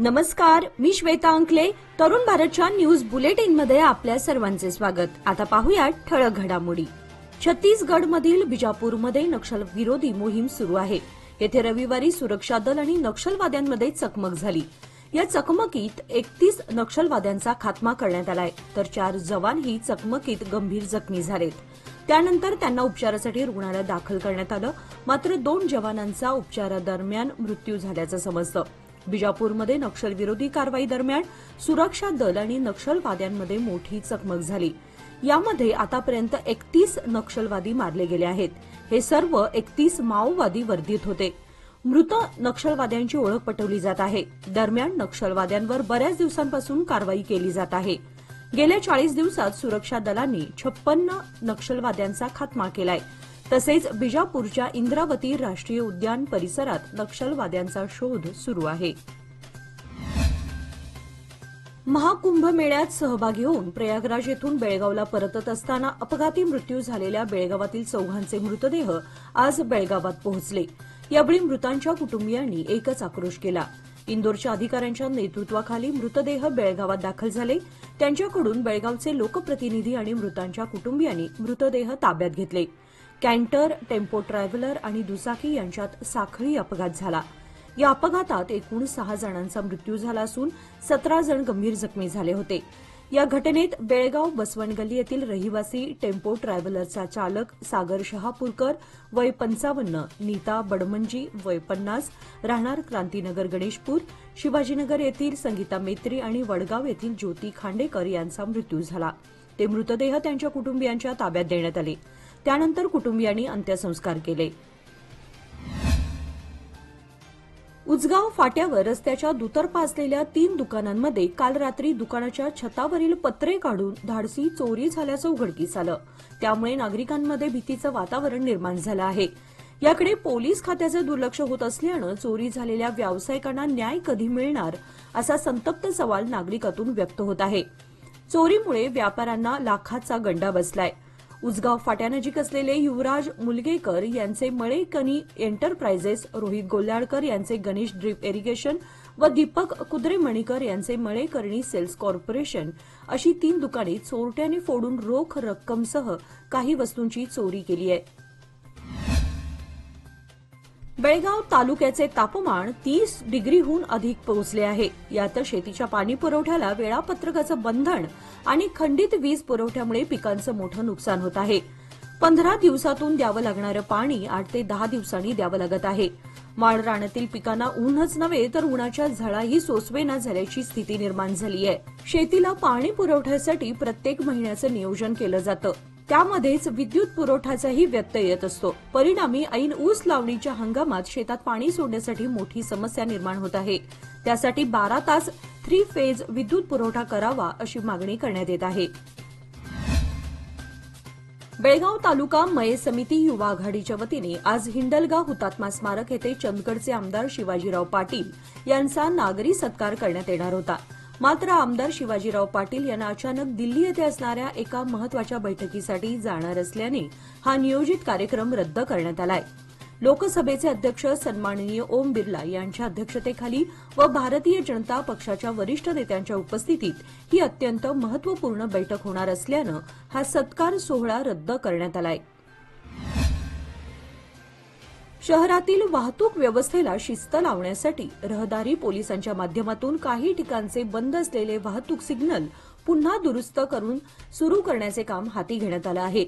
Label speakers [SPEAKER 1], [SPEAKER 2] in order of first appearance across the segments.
[SPEAKER 1] नमस्कार, मी श्वेता अंकले. तरुण भारतच्या न्यूज बुलेटिन मध्ये आपल्या सर्वांचे स्वागत. आता पाहूया ठळक घडामोडी. छत्तीसगडमधील बिजापूरमध्ये नक्षल विरोधी मोहीम सुरू आहे. येथे रविवारी सुरक्षा दल आणि नक्षलवाद्यांमध्ये चकमक झाली. या चकमकीत 31 नक्षलवाद्यांचा खात्मा करण्यात आलाय, तर 4 जवानही चकमकीत गंभीर जखमी झालेत. त्यानंतर त्यांना उपचारासाठी रुग्णालयात दाखल करण्यात आलं, मात्र 2 जवानांचा उपचारादरम्यान मृत्यू झाल्याचं समजतं. बिजापूरमध्ये नक्षलविरोधी कारवाई दरम्यान सुरक्षा दल आणि नक्षलवाद्यांमध्ये मोठी चकमक झाली. यामध्ये आतापर्यंत 31 नक्षलवादी मारले गेले आहेत. हे सर्व 31 माओवादी वर्दीत होते. मृत नक्षलवाद्यांची ओळख पटवली जात आहे. दरम्यान नक्षलवाद्यांवर बऱ्याच दिवसांपासून कारवाई केली जात आहे. गेल्या 40 दिवसात सुरक्षा दलांनी 56 नक्षलवाद्यांचा खात्मा केलाय. तसेच बिजापूरच्या इंद्रावती राष्ट्रीय उद्यान परिसरात नक्षलवाद्यांचा शोध सुरू आहे. महाकुंभ मेळ्यात सहभागी होऊन प्रयागराज येथून बेळगावला परतत असताना अपघाती मृत्यू झालेल्या बेळगावातील 4 मृतदेह आज बेळगावात पोहोचले. यावेळी मृतांच्या कुटुंबियांनी एकच आक्रोश केला. इंदोरच्या अधिकाऱ्यांच्या नेतृत्वाखाली मृतदेह बेळगावात दाखल झाले. त्यांच्याकडून बेळगावचे लोकप्रतिनिधी आणि मृतांच्या कुटुंबियांनी मृतदेह ताब्यात घेतले. कॅन्टर, टेम्पो ट्रॅव्हलर आणि दुचाकी यांच्यात साखळी अपघात झाला. या अपघातात एकूण 6 जणांचा मृत्यू झाला असून 17 जण गंभीर जखमी झाले होते. या घटनेत बेळगाव बसवणगल्ली येथील रहिवासी टेम्पो ट्रॅव्हलरचा चालक सागर शहापूरकर वय 55, नीता बडमंजी वय 50, राहणार क्रांतीनगर गणेशपूर, शिवाजीनगर येथील संगीता मेत्री आणि वडगाव येथील ज्योती खांडेकर यांचा मृत्यू झाला. ते मृतदेह त्यांच्या कुटुंबियांच्या ताब्यात देण्यात आले. त्यानंतर कुटुंबियांनी अंत्यसंस्कार केले. उजगाव फाट्यावर रस्त्याच्या दुतर्फा असलेल्या 3 दुकानांमध्ये काल रात्री दुकानाच्या छतावरील पत्रे काढून धाडसी चोरी झाल्याचं उघडकीस आलं. त्यामुळे नागरिकांमध्ये भीतीचं वातावरण निर्माण झालं आहे. याकडे पोलीस खात्याचं दुर्लक्ष होत असल्यानं चोरी झालेल्या व्यावसायिकांना न्याय कधी मिळणार असा संतप्त सवाल नागरिकातून व्यक्त होत आहे. चोरीमुळे व्यापाऱ्यांना लाखाचा गंडा बसलाय. उजगाव फाट्यानजीक असलेले युवराज मुलगेकर यांचे मळेकणी एंटरप्राइजेस, रोहित गोल्याळकर यांचे गणेश ड्रीप इरिगेशन व दीपक कुद्रेमणीकर यांचे मळेकरणी सेल्स कॉर्पोरेशन अशी 3 दुकाने चोरट्याने फोडून रोख रक्कमसह काही वस्तूंची चोरी केली आहे. बेळगाव तालुक्याचे तापमान 30 डिग्रीहून अधिक पोहोचले आहे. यात शेतीच्या पाणी पुरवठ्याला वेळापत्रकाचं बंधन आणि खंडित वीज पुरवठ्यामुळे पिकांचं मोठं नुकसान होत आहे. 15 दिवसातून द्यावं लागणारं पाणी 8 ते 10 दिवसांनी द्यावं लागत आहे. माळ रानातील पिकांना ऊनच नव्हे तर उन्हाच्या झळाही सोसवेना झाल्याची स्थिती निर्माण झाली आहे. शेतीला पाणी पुरवठ्यासाठी प्रत्येक महिन्याचं नियोजन केलं जातं. त्यामध्येच विद्युत पुरवठ्याचाही व्यत्यय येत असतो. परिणामी ऐन ऊस लावणीच्या हंगामात शेतात पाणी सोडण्यासाठी मोठी समस्या निर्माण होत आहे. त्यासाठी 12 तास 3 फेज विद्युत पुरवठा करावा अशी मागणी करण्यात येत आहे. बेळगाव तालुका मय समिती युवा आघाडीच्या वतीने आज हिंडलगा हुतात्मा स्मारक येथे चंदगडचे आमदार शिवाजीराव पाटील यांचा नागरी सत्कार करण्यात येणार होता. मात्र आमदार शिवाजीराव पाटील यांना अचानक दिल्ली येथे असणाऱ्या एका महत्वाच्या बैठकीसाठी जाणार असल्याने हा नियोजित कार्यक्रम रद्द करण्यात आलाय. लोकसभेचे अध्यक्ष सन्माननीय ओम बिर्ला यांच्या अध्यक्षतेखाली व भारतीय जनता पक्षाच्या वरिष्ठ नेत्यांच्या उपस्थितीत ही अत्यंत महत्वपूर्ण बैठक होणार असल्यानं हा सत्कार सोहळा रद्द करण्यात आलाय. शहरातील वाहतूक व्यवस्थेला शिस्त लावण्यासाठी रहदारी पोलिसांच्या माध्यमातून काही ठिकाणचे बंद असलेले वाहतूक सिग्नल पुन्हा दुरुस्त करून सुरू करण्याचे काम हाती घेण्यात आलं आहे.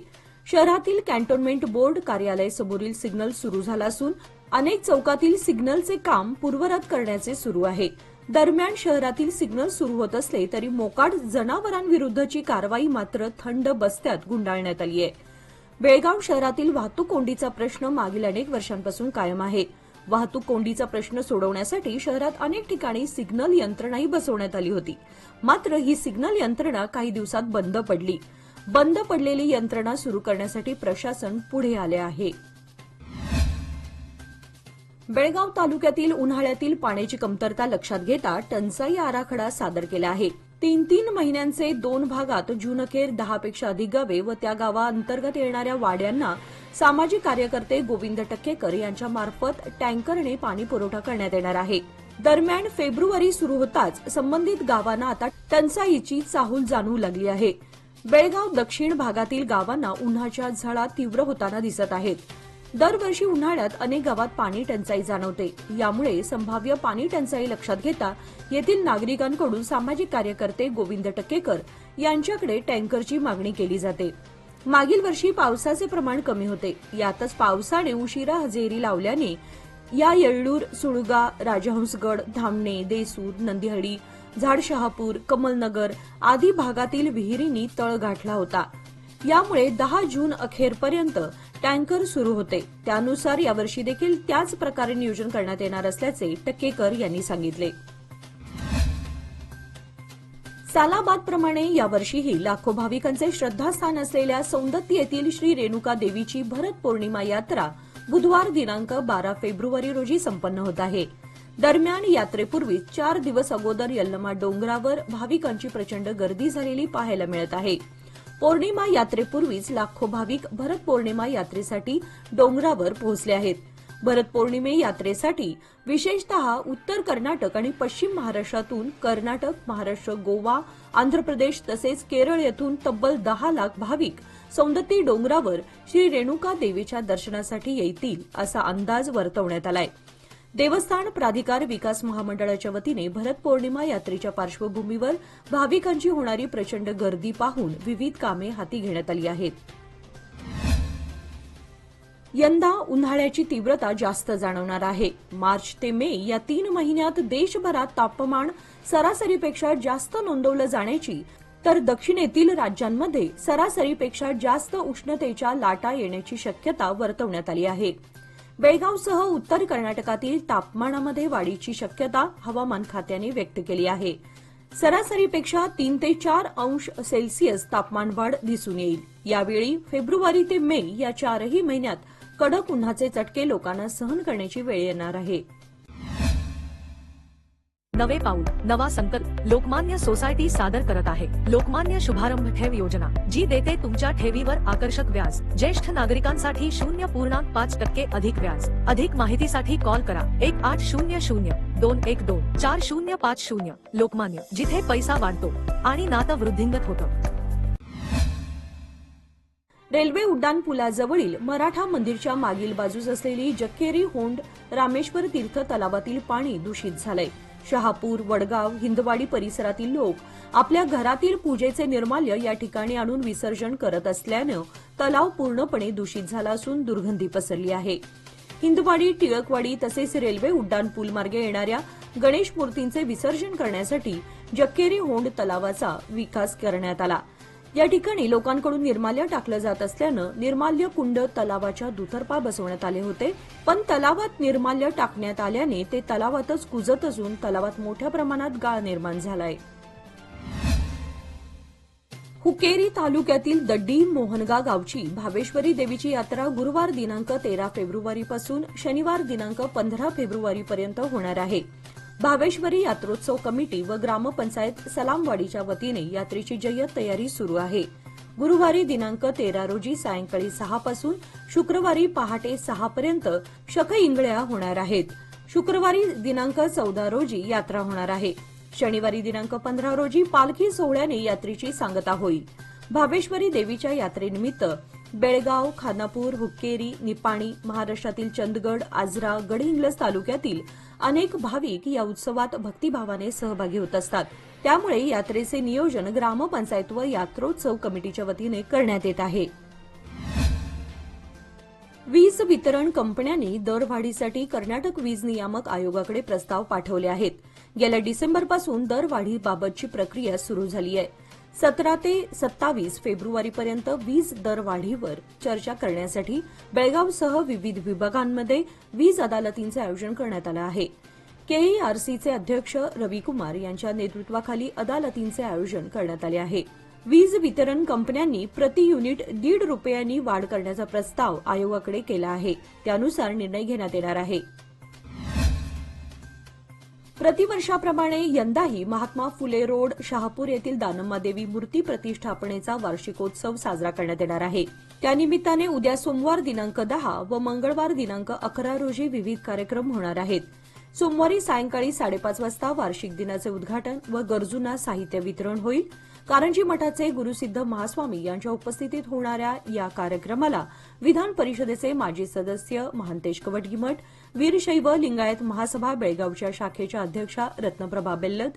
[SPEAKER 1] शहरातील कॅन्टोन्मेंट बोर्ड कार्यालय समोरील सिग्नल सुरू झाला असून अनेक चौकातील सिग्नलचे काम पूर्ववत करण्याचे सुरू आहे. दरम्यान शहरातील सिग्नल सुरू होत असले तरी मोकाट जनावरांविरुद्धची कारवाई मात्र थंड बस्त्यात गुंडाळण्यात आली आहे. बेळगाव शहरातील वाहतूक कोंडीचा प्रश्न मागील अनेक वर्षांपासून कायम आहे. वाहतूक कोंडीचा प्रश्न सोडवण्यासाठी शहरात अनेक ठिकाणी सिग्नल यंत्रणाही बसवण्यात आली होती. मात्र ही सिग्नल यंत्रणा काही दिवसात बंद पडली. बंद पडलेली यंत्रणा सुरू करण्यासाठी प्रशासन पुढे आले आहे. बेळगाव तालुक्यातील उन्हाळ्यातील पाण्याची कमतरता लक्षात घेता टंचाई आराखडा सादर केला आहे. 3 महिन्यांचे 2 भागात जूनअखेर 10 पेक्षा अधिक गावे व त्या गावाअंतर्गत येणाऱ्या वाड्यांना सामाजिक कार्यकर्ते गोविंद टक्केकर यांच्या मार्फत टँकरने पाणी पुरवठा करण्यात येणार आहे. दरम्यान फेब्रुवारी सुरू होताच संबंधित गावांना आता टंचाईची चाहूल जाणवू लागली आहे. बेळगाव दक्षिण भागातील गावांना उन्हाच्या झळा तीव्र होताना दिसत आहेत. दरवर्षी उन्हाळ्यात अनेक गावात पाणी टंचाई जाणवते. यामुळे संभाव्य पाणी टंचाई लक्षात घेता येथील नागरिकांकडून सामाजिक कार्यकर्ते गोविंद टक्केकर यांच्याकडे टँकरची मागणी केली जाते. मागील वर्षी पावसाचे प्रमाण कमी होते. यातच पावसाने उशिरा हजेरी लावल्याने या येळ्ळूर, सुळगा, राजहंसगड, धामणे, देसूर, नंदीहळ्ळी, झाडशहापूर, कमलनगर आदी भागातील विहिरींनी तळ गाठला होता. यामुळे 10 जून अखेरपर्यंत टँकर सुरू होते. त्यानुसार यावर्षी देखील त्याच प्रकारे नियोजन करण्यात येणार असल्याचे टक्केकर यांनी सांगितले. सालाबादप्रमाणे यावर्षीही लाखो भाविकांचे श्रद्धास्थान असलेल्या सौंदत्ती येथील श्री रेणुका देवीची भरत पौर्णिमा यात्रा बुधवार दिनांक 12 फेब्रुवारी रोजी संपन्न होत आहे. दरम्यान यात्रेपूर्वी 4 दिवस अगोदर यल्लमा डोंगरावर भाविकांची प्रचंड गर्दी झालेली पाहायला मिळत आहे. पौर्णिमा यात्रेपूर्वीच लाखो भाविक भरत पौर्णिमा यात्रेसाठी डोंगरावर पोहोचले आहेत. भरत पौर्णिमे यात्रेसाठी विशेषतः उत्तर कर्नाटक आणि पश्चिम महाराष्ट्रातून कर्नाटक, महाराष्ट्र, गोवा, आंध्र प्रदेश तसेच केरळ येथून तब्बल 10 लाख भाविक सौंदत्ती डोंगरावर श्री रेणुका देवीच्या दर्शनासाठी येतील असा अंदाज वर्तवण्यात आलाय. देवस्थान प्राधिकार विकास महामंडळाच्या वतीने भरत पौर्णिमा यात्रेच्या पार्श्वभूमीवर भाविकांची होणारी प्रचंड गर्दी पाहून विविध कामे हाती घेण्यात आली आहेत. यंदा उन्हाळ्याची तीव्रता जास्त जाणवणार आहे. मार्च ते मे या 3 महिन्यात देशभरात तापमान सरासरीपेक्षा जास्त नोंदवलं जाण्याची तर दक्षिणेतील राज्यांमध्ये सरासरीपेक्षा जास्त उष्णतेच्या लाटा येण्याची शक्यता वर्तवण्यात आली आहे. बेळगावसह उत्तर कर्नाटकातील तापमानामध्ये वाढीची शक्यता हवामान खात्याने व्यक्त केली आहे. सरासरीपेक्षा 3 ते 4 अंश सेल्सिअस तापमानवाढ दिसून येईल. यावेळी फेब्रुवारी ते मे या 4ही महिन्यात कडक उन्हाचे चटके लोकांना सहन करण्याची वेळ येणार आहे.
[SPEAKER 2] नवे पाऊल नवा संकल्प लोकमान्य सोसायटी सादर करत आहे लोकमान्य शुभारंभ ठेव योजना, जी देते तुमच्या ठेवीवर आकर्षक व्याज. ज्येष्ठ नागरिकांसाठी 0.5% अधिक व्याज. अधिक माहितीसाठी कॉल करा 1800-212-4050. लोकमान्य, जिथे पैसा वाढतो आणि नातं वृद्धिंगत होतं.
[SPEAKER 1] रेल्वे उड्डाणपुलाजवळील मराठा मंदिरच्या मागील बाजूस असलेली जक्केरी होंड रामेश्वर तीर्थ तलावातील पाणी दूषित झालंय. शहापूर, वडगाव, हिंदवाडी परिसरातील लोक आपल्या घरातील पूजेचे निर्माल्य या ठिकाणी आणून विसर्जन करत असल्यानं तलाव पूर्णपणे दूषित झाला असून दुर्गंधी पसरली आहे. हिंदवाडी, टिळकवाडी तसेच रेल्वे उड्डाणपूल मार्गे येणाऱ्या गणेश मूर्तींचे विसर्जन करण्यासाठी जक्केरी होंड तलावाचा विकास करण्यात आला. या ठिकाणी लोकांकडून निर्माल्य टाकलं जात असल्यानं निर्माल्य कुंड तलावाच्या दुतर्फा बसवण्यात आले होते. पण तलावात निर्माल्य टाकण्यात आल्याने ते तलावातच कुजत असून तलावात मोठ्या प्रमाणात गाळ निर्माण झालाय. हुक्केरी तालुक्यातील दड्डी मोहनगा गावची भावेश्वरी देवीची यात्रा गुरुवार दिनांक 13 फेब्रुवारीपासून शनिवार दिनांक 15 फेब्रुवारीपर्यंत होणार आहे. भावेश्वरी यात्रोत्सव कमिटी व ग्रामपंचायत सलामवाडीच्या वतीने यात्रेची जय्यत तयारी सुरू आहे. गुरुवारी दिनांक 13 रोजी सायंकाळी 6 पासून शुक्रवारी पहाटे 6 पर्यंत शखइंगळ्या होणार आहेत. शुक्रवारी दिनांक 14 रोजी यात्रा होणार आहे. शनिवारी दिनांक 15 रोजी पालखी सोहळ्याने यात्रेची सांगता होईल. भावेश्वरी देवीच्या यात्रेनिमित्त बेळगाव, खानापूर, हुक्केरी, निपाणी, महाराष्ट्रातील चंदगड, आजरा, गडहिंग्लज तालुक्यातील अनेक भाविक या उत्सवात भक्तिभावाने सहभागी होत असतात. त्यामुळे यात्रेचे नियोजन ग्रामपंचायत व यात्रोत्सव कमिटीच्या वतीने करण्यात येत आहे. वीज वितरण कंपन्यांनी दरवाढीसाठी कर्नाटक वीज नियामक आयोगाकडे प्रस्ताव पाठवले आहेत. गेल्या डिसेंबरपासून दरवाढीबाबतची प्रक्रिया सुरू झाली आहे. 17 ते 27 फेब्रुवारीपर्यंत वीज दरवाढीवर चर्चा करण्यासाठी बेळगावसह विविध विभागांमध्ये वीज अदालतींचे आयोजन करण्यात आलं आहे. केईआरसीचे अध्यक्ष रविकुमार यांच्या नेतृत्वाखाली अदालतींचे आयोजन करण्यात आले आहे. वीज वितरण कंपन्यांनी प्रति युनिट ₹1.5 वाढ करण्याचा प्रस्ताव आयोगाकडे केला आहे. त्यानुसार निर्णय घेण्यात येणार आहे. प्रतिवर्षाप्रमाणे यंदाही महात्मा फुले रोड, शहापूर येथील दानम्मादेवी मूर्ती प्रतिष्ठापनेचा वार्षिकोत्सव साजरा करण्यात येणार आहे. त्यानिमित्ताने उद्या सोमवार दिनांक 10 व मंगळवार दिनांक 11 रोजी विविध कार्यक्रम होणार आहेत. सोमवारी सायंकाळी 5:30 वाजता वार्षिक दिनाचे उद्घाटन व गरजूंना साहित्य वितरण होईल. कारंजी मठाचे गुरुसिद्ध महास्वामी यांच्या उपस्थितीत होणाऱ्या या कार्यक्रमाला विधान परिषदेचे माजी सदस्य महांतेश कवटगीमठ, वीरशैव लिंगायत महासभा बेळगावच्या शाखेच्या अध्यक्षा रत्नप्रभा बेल्लद,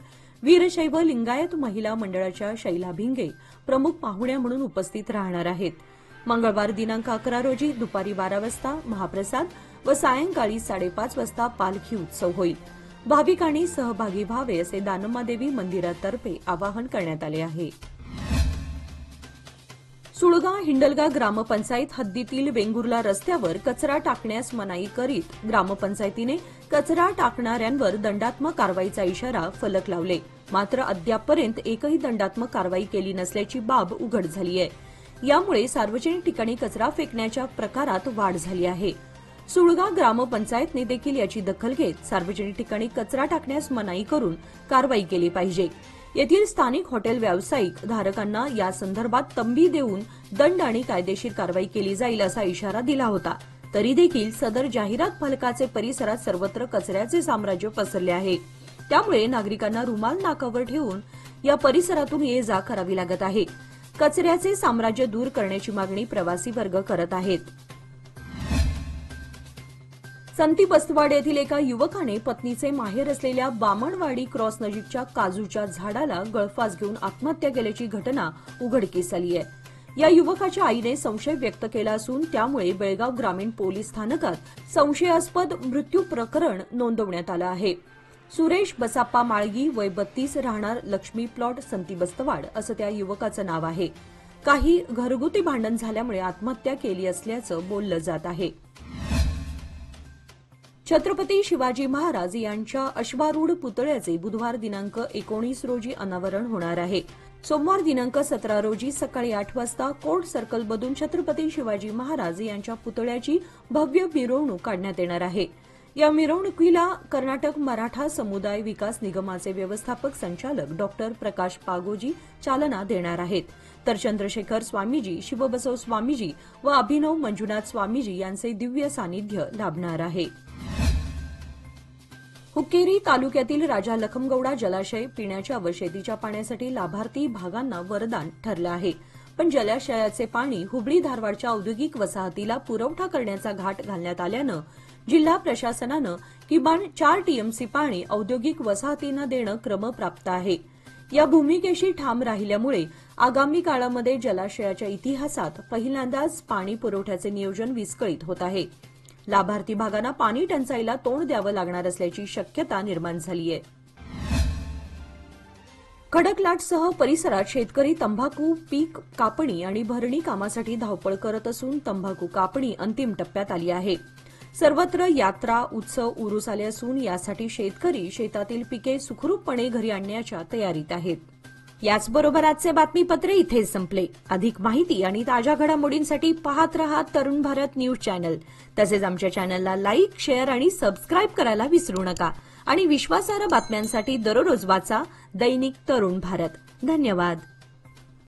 [SPEAKER 1] वीरशैव लिंगायत महिला मंडळाच्या शैला भिंगे प्रमुख पाहुण्या म्हणून उपस्थित राहणार आहेत. मंगळवार दिनांक 11 रोजी दुपारी 12 वाजता महाप्रसाद व सायंकाळी 5:30 वाजता पालखी उत्सव होईल. भाविकांनी सहभागी व्हावे असे दानम्मादेवी मंदिरातर्फे आवाहन करण्यात आले आहे. सुळगा हिंडलगा ग्रामपंचायत हद्दीतील वेंगुर्ला रस्त्यावर कचरा टाकण्यास मनाई करीत ग्रामपंचायतीने कचरा टाकणाऱ्यांवर दंडात्मक कारवाईचा इशारा फलक लावले. मात्र अद्यापपर्यंत एकही दंडात्मक कारवाई केली नसल्याची बाब उघड झाली आहे. यामुळे सार्वजनिक ठिकाणी कचरा फेकण्याच्या प्रकारात वाढ झाली आहे. सुळगा ग्रामपंचायतने देखील याची दखल घेत सार्वजनिक ठिकाणी कचरा टाकण्यास मनाई करून कारवाई केली पाहिजे. येथील स्थानिक हॉटेल व्यावसायिक धारकांना या संदर्भात तंबी देऊन दंड आणि कायदेशीर कारवाई केली जाईल असा इशारा दिला होता. तरी देखील सदर जाहिरात फलकाचे परिसरात सर्वत्र कचऱ्याचे साम्राज्य पसरले आहे. त्यामुळे नागरिकांना रुमाल नाकावर ठेवून या परिसरातून ये जा करावी लागत आहे. कचऱ्याचे साम्राज्य दूर करण्याची मागणी प्रवासी वर्ग करत आहेत. संती बस्तवाड येथील एका युवकाने पत्नीचे माहेर असलेल्या बामणवाडी क्रॉस नजीकच्या काजूच्या झाडाला गळफास घेऊन आत्महत्या केल्याची घटना उघडकीस आली आहे. या युवकाच्या आईने संशय व्यक्त केला असून त्यामुळे बेळगाव ग्रामीण पोलीस स्थानकात संशयास्पद मृत्यू प्रकरण नोंदवण्यात आलं आहे. सुरेश बसाप्पा माळगी वय 32 राहणार लक्ष्मी प्लॉट संती बस्तवाड असं त्या युवकाचं नाव आहे. काही घरगुती भांडण झाल्यामुळे आत्महत्या केली असल्याचं बोललं जात आहे. छत्रपती शिवाजी महाराज यांच्या अश्वारूढ पुतळ्याचे बुधवार दिनांक 19 रोजी अनावरण होणार आहे. सोमवार दिनांक 17 रोजी सकाळी 8 वाजता कोर्ट सर्कलमधून छत्रपती शिवाजी महाराज यांच्या पुतळ्याची भव्य मिरवणूक काढण्यात येणार आहे. या मिरवणुकीला कर्नाटक मराठा समुदाय विकास निगमाचे व्यवस्थापक संचालक डॉ. प्रकाश पागोजी चालना देणार आहेत. तर चंद्रशेखर स्वामीजी, शिवबसव स्वामीजी व अभिनव मंजुनाथ स्वामीजी यांचे दिव्य सानिध्य लाभणार आहे. हुक्केरी तालुक्यातील राजा लखमगौडा जलाशय पिण्याच्या व शेतीच्या पाण्यासाठी लाभार्थी भागांना वरदान ठरलं आहे. पण जलाशयाचे पाणी हुबळी धारवाडच्या औद्योगिक वसाहतीला पुरवठा करण्याचा घाट घालण्यात आल्यानं जिल्हा प्रशासनानं किमान 4 टीएमसी पाणी औद्योगिक वसाहतींना देणं क्रमप्राप्त आहे. या भूमिकेशी ठाम राहिल्यामुळे आगामी काळामध्ये जलाशयाच्या इतिहासात पहिल्यांदाच पाणी पुरवठ्याचे नियोजन विस्कळीत होत आहे. लाभार्थी भागांना पाणी टंचाईला तोंड द्यावं लागणार असल्याची शक्यता निर्माण झाली आहे. खडकलाटसह परिसरात शेतकरी तंबाखू पीक कापणी आणि भरणी कामासाठी धावपळ करत असून तंबाखू कापणी अंतिम टप्प्यात आली आहे. सर्वत्र यात्रा उत्सव उरूस आले असून यासाठी शेतकरी शेतातील पिके सुखरूपपणे घरी आणण्याच्या तयारीत आहेत. याचबरोबर आजचे बातमीपत्र इथेच संपले. अधिक माहिती आणि ताज्या घडामोडींसाठी पाहत रहा तरुण भारत न्यूज चॅनल. तसेच आमच्या चॅनलला लाईक, शेअर आणि सबस्क्राईब करायला विसरू नका. आणि विश्वासार्ह बातम्यांसाठी दररोज वाचा दैनिक तरुण भारत. धन्यवाद.